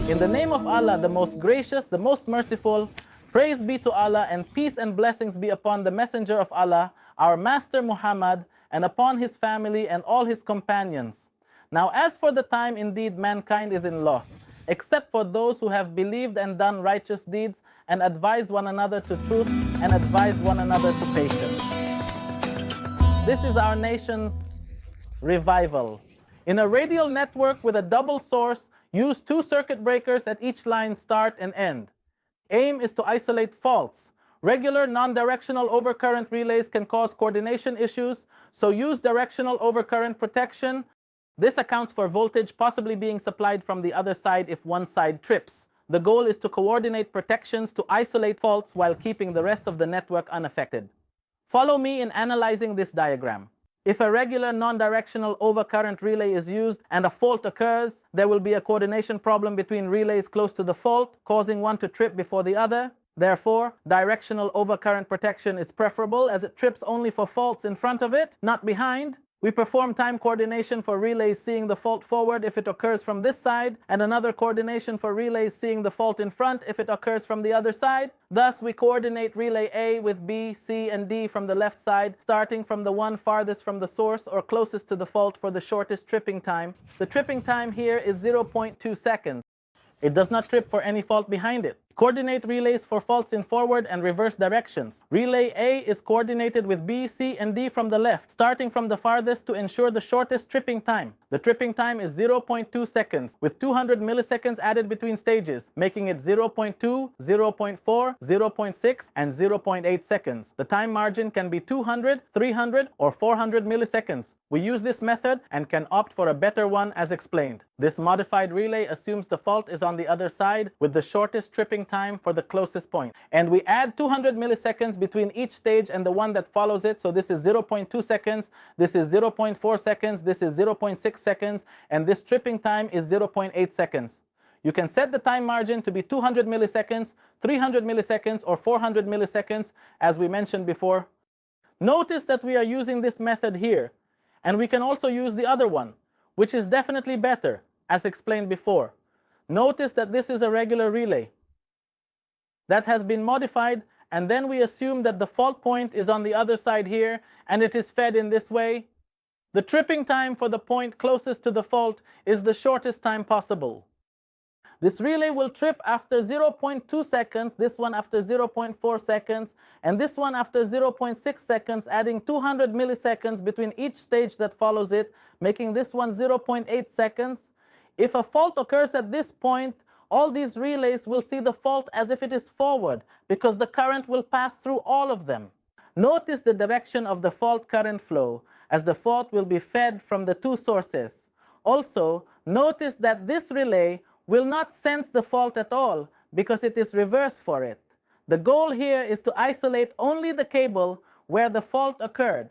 In the name of Allah, the most gracious, the most merciful, praise be to Allah and peace and blessings be upon the Messenger of Allah, our Master Muhammad, and upon his family and all his companions. Now as for the time, indeed mankind is in loss, except for those who have believed and done righteous deeds and advised one another to truth and advised one another to patience. This is our nation's revival. In a radial network with a double source, use 2 circuit breakers at each line start and end. Aim is to isolate faults. Regular non-directional overcurrent relays can cause coordination issues, so use directional overcurrent protection. This accounts for voltage possibly being supplied from the other side if one side trips. The goal is to coordinate protections to isolate faults while keeping the rest of the network unaffected. Follow me in analyzing this diagram. If a regular non-directional overcurrent relay is used and a fault occurs, there will be a coordination problem between relays close to the fault, causing one to trip before the other. Therefore, directional overcurrent protection is preferable as it trips only for faults in front of it, not behind. We perform time coordination for relays seeing the fault forward if it occurs from this side, and another coordination for relays seeing the fault in front if it occurs from the other side. Thus, we coordinate relay A with B, C, and D from the left side, starting from the one farthest from the source or closest to the fault for the shortest tripping time. The tripping time here is 0.2 seconds. It does not trip for any fault behind it. Coordinate relays for faults in forward and reverse directions. Relay A is coordinated with B, C, and D from the left, starting from the farthest to ensure the shortest tripping time. The tripping time is 0.2 seconds, with 200 milliseconds added between stages, making it 0.2, 0.4, 0.6, and 0.8 seconds. The time margin can be 200, 300, or 400 milliseconds. We use this method and can opt for a better one as explained. This modified relay assumes the fault is on the other side with the shortest tripping time for the closest point. And we add 200 milliseconds between each stage and the one that follows it. So this is 0.2 seconds, this is 0.4 seconds, this is 0.6 seconds, and this tripping time is 0.8 seconds. You can set the time margin to be 200 milliseconds, 300 milliseconds, or 400 milliseconds, as we mentioned before. Notice that we are using this method here. And we can also use the other one, which is definitely better, as explained before. Notice that this is a regular relay that has been modified, and then we assume that the fault point is on the other side here, and it is fed in this way. The tripping time for the point closest to the fault is the shortest time possible. This relay will trip after 0.2 seconds, this one after 0.4 seconds, and this one after 0.6 seconds, adding 200 milliseconds between each stage that follows it, making this one 0.8 seconds. If a fault occurs at this point, all these relays will see the fault as if it is forward, because the current will pass through all of them. Notice the direction of the fault current flow, as the fault will be fed from the 2 sources. Also, notice that this relay will not sense the fault at all because it is reversed for it. The goal here is to isolate only the cable where the fault occurred.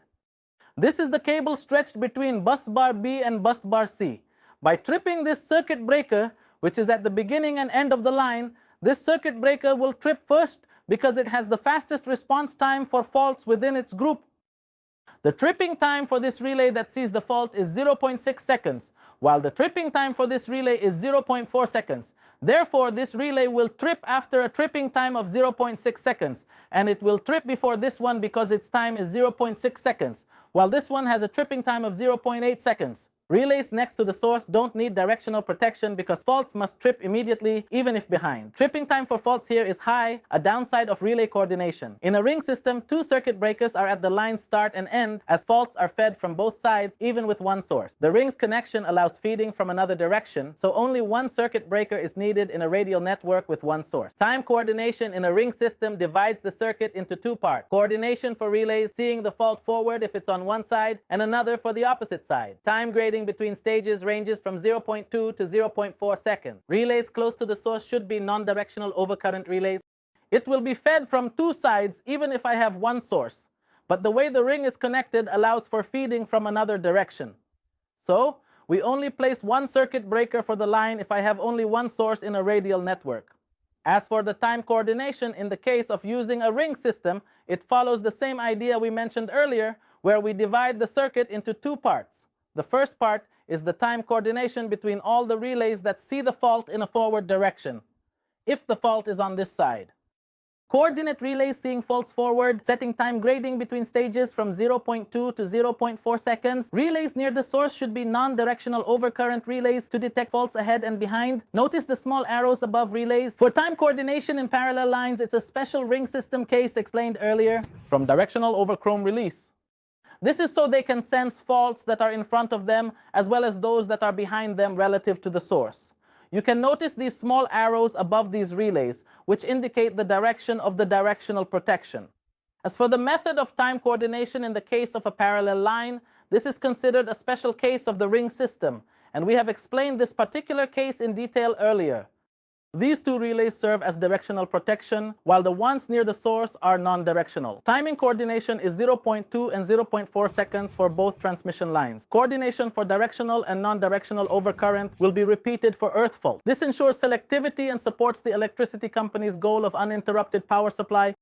This is the cable stretched between bus bar B and bus bar C. By tripping this circuit breaker, which is at the beginning and end of the line, this circuit breaker will trip first because it has the fastest response time for faults within its group. The tripping time for this relay that sees the fault is 0.6 seconds, while the tripping time for this relay is 0.4 seconds. Therefore, this relay will trip after a tripping time of 0.6 seconds, and it will trip before this one because its time is 0.6 seconds, while this one has a tripping time of 0.8 seconds. Relays next to the source don't need directional protection because faults must trip immediately even if behind. Tripping time for faults here is high, a downside of relay coordination. In a ring system, 2 circuit breakers are at the line start and end as faults are fed from both sides even with one source. The ring's connection allows feeding from another direction, so only 1 circuit breaker is needed in a radial network with 1 source. Time coordination in a ring system divides the circuit into 2 parts. Coordination for relays seeing the fault forward if it's on one side and another for the opposite side. Time grading between stages ranges from 0.2 to 0.4 seconds. Relays close to the source should be non-directional overcurrent relays. It will be fed from 2 sides even if I have 1 source, but the way the ring is connected allows for feeding from another direction. So, we only place 1 circuit breaker for the line if I have only 1 source in a radial network. As for the time coordination in the case of using a ring system, it follows the same idea we mentioned earlier, where we divide the circuit into 2 parts. The first part is the time coordination between all the relays that see the fault in a forward direction, if the fault is on this side. Coordinate relays seeing faults forward, setting time grading between stages from 0.2 to 0.4 seconds. Relays near the source should be non-directional overcurrent relays to detect faults ahead and behind. Notice the small arrows above relays. For time coordination in parallel lines, it's a special ring system case explained earlier from directional overchrome release. This is so they can sense faults that are in front of them as well as those that are behind them relative to the source. You can notice these small arrows above these relays, which indicate the direction of the directional protection. As for the method of time coordination in the case of a parallel line, this is considered a special case of the ring system, and we have explained this particular case in detail earlier. These two relays serve as directional protection, while the ones near the source are non-directional. Timing coordination is 0.2 and 0.4 seconds for both transmission lines. Coordination for directional and non-directional overcurrent will be repeated for earth fault. This ensures selectivity and supports the electricity company's goal of uninterrupted power supply.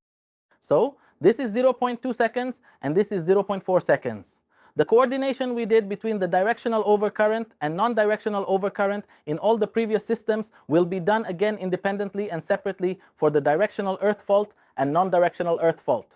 So, this is 0.2 seconds and this is 0.4 seconds. The coordination we did between the directional overcurrent and non-directional overcurrent in all the previous systems will be done again independently and separately for the directional earth fault and non-directional earth fault.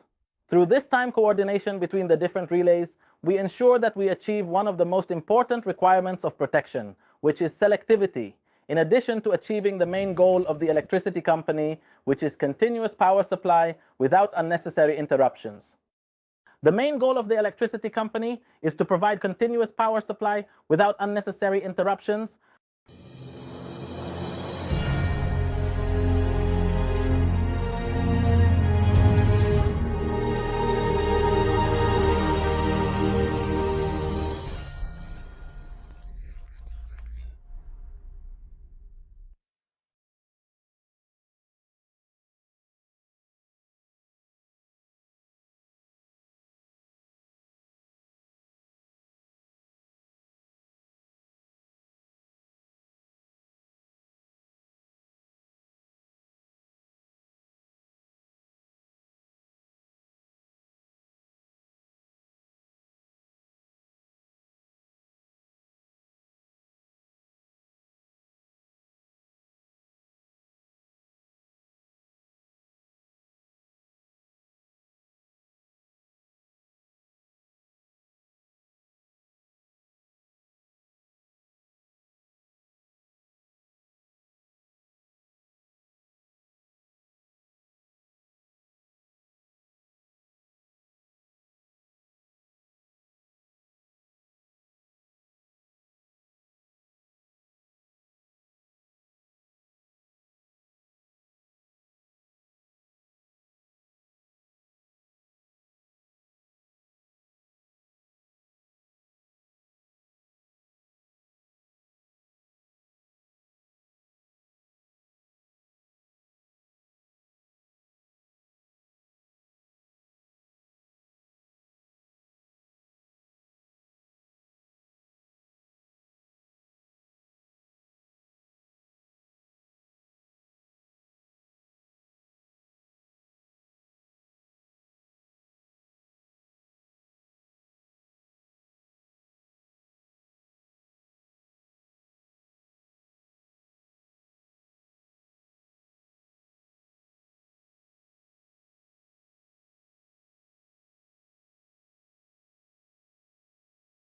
Through this time coordination between the different relays, we ensure that we achieve one of the most important requirements of protection, which is selectivity, in addition to achieving the main goal of the electricity company, which is continuous power supply without unnecessary interruptions. The main goal of the electricity company is to provide continuous power supply without unnecessary interruptions,